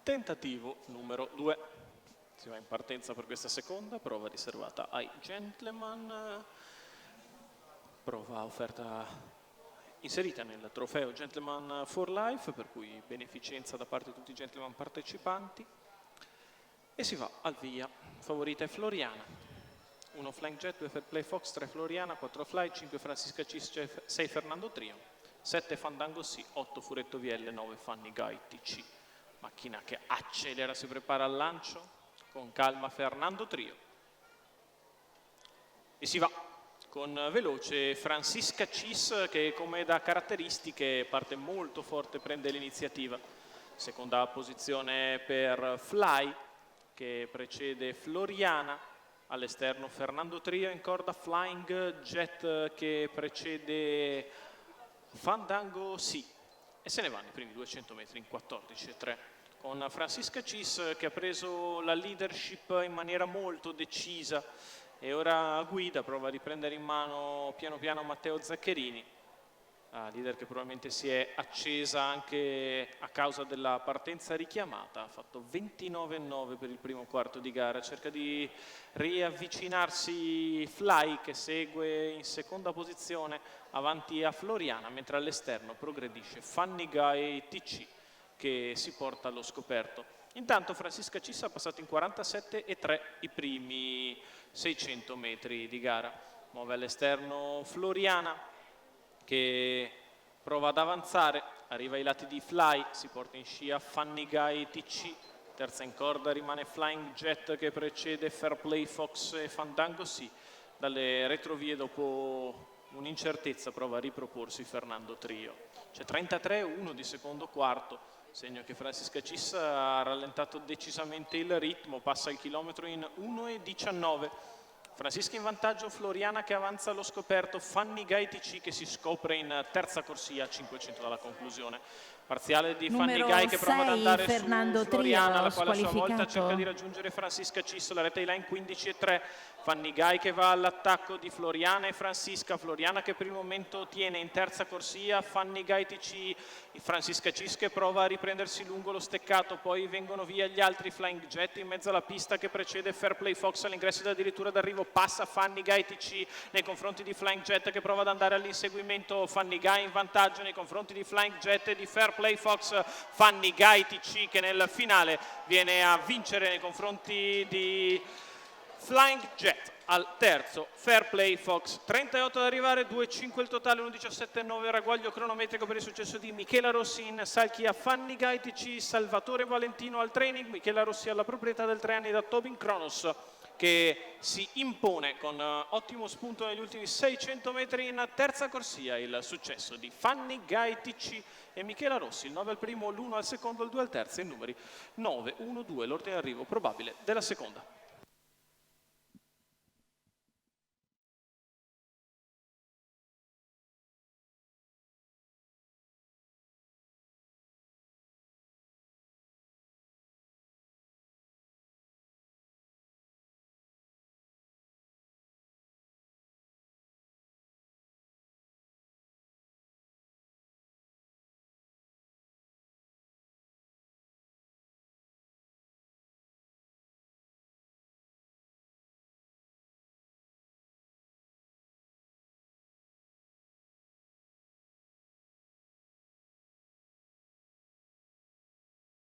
tentativo numero 2. Si va in partenza per questa seconda prova riservata ai gentleman, prova offerta inserita nel trofeo Gentleman for Life, per cui beneficenza da parte di tutti i gentleman partecipanti, e si va al via. Favorita è Floriana, 1 Flying Jet, 2 Fair Play Fox, 3 Floriana, 4 Fly, 5 Francisca Cis, 6 Fernando Trio, 7 Fandango C, 8 Furetto VL, 9 Fanny Guy TC. Macchina che accelera, si prepara al lancio, con calma Fernando Trio. E si va con veloce Francisca Cis, che come da caratteristiche parte molto forte, prende l'iniziativa. Seconda posizione per Fly, che precede Floriana. All'esterno Fernando Trio, in corda Flying Jet, che precede Fandango C. E se ne vanno i primi 200 metri in 14,3. Con Francisca Cis che ha preso la leadership in maniera molto decisa e ora guida, prova a riprendere in mano piano piano Matteo Zaccherini, leader che probabilmente si è accesa anche a causa della partenza richiamata. Ha fatto 29,9 per il primo quarto di gara, cerca di riavvicinarsi Fly, che segue in seconda posizione avanti a Floriana, mentre all'esterno progredisce Fanny Guy TC, che si porta allo scoperto. Intanto Francisca Cis ha passato in 47,3 i primi 600 metri di gara. Muove all'esterno Floriana, che prova ad avanzare, arriva ai lati di Fly, si porta in scia Fanny Guy TC, terza in corda rimane Flying Jet, che precede Fair Play Fox e Fandango C. Dalle retrovie, dopo un'incertezza, prova a riproporsi Fernando Trio. C'è 33,1 di secondo quarto, segno che Francisca Cis ha rallentato decisamente il ritmo, passa il chilometro in 1,19. Francisca in vantaggio, Floriana che avanza allo scoperto, Fanny Guy TC che si scopre in terza corsia a 500 dalla conclusione. Parziale di Fanny Guy che prova ad andare su Floriana, la quale a sua volta cerca di raggiungere Francisca Cis, la rete di line 15,3. Fanny Guy che va all'attacco di Floriana e Francisca, Floriana che per il momento tiene in terza corsia, Fanny Guy TC, Francisca Cis che prova a riprendersi lungo lo steccato, poi vengono via gli altri Flying Jet in mezzo alla pista, che precede Fair Play Fox all'ingresso ed addirittura d'arrivo passa Fanny Guy TC nei confronti di Flying Jet, che prova ad andare all'inseguimento. Fanny Guy in vantaggio nei confronti di Flying Jet e di Fair Play Fox. Fanny Guy TC che nel finale viene a vincere nei confronti di Flying Jet. Al terzo Fair Play Fox, 38 ad arrivare, 2,5 il totale, 1,17,9 ragguaglio cronometrico per il successo di Michela Rossi in Salchia Fanny Guy TC. Salvatore Valentino al training, Michela Rossi alla proprietà del 3 anni da Tobin Kronos, che si impone con ottimo spunto negli ultimi 600 metri in terza corsia. Il successo di Fanny Guy TC e Michela Rossi, il 9 al primo, l'1 al secondo, il 2 al terzo, i numeri 9, 1, 2, l'ordine d'arrivo probabile della seconda.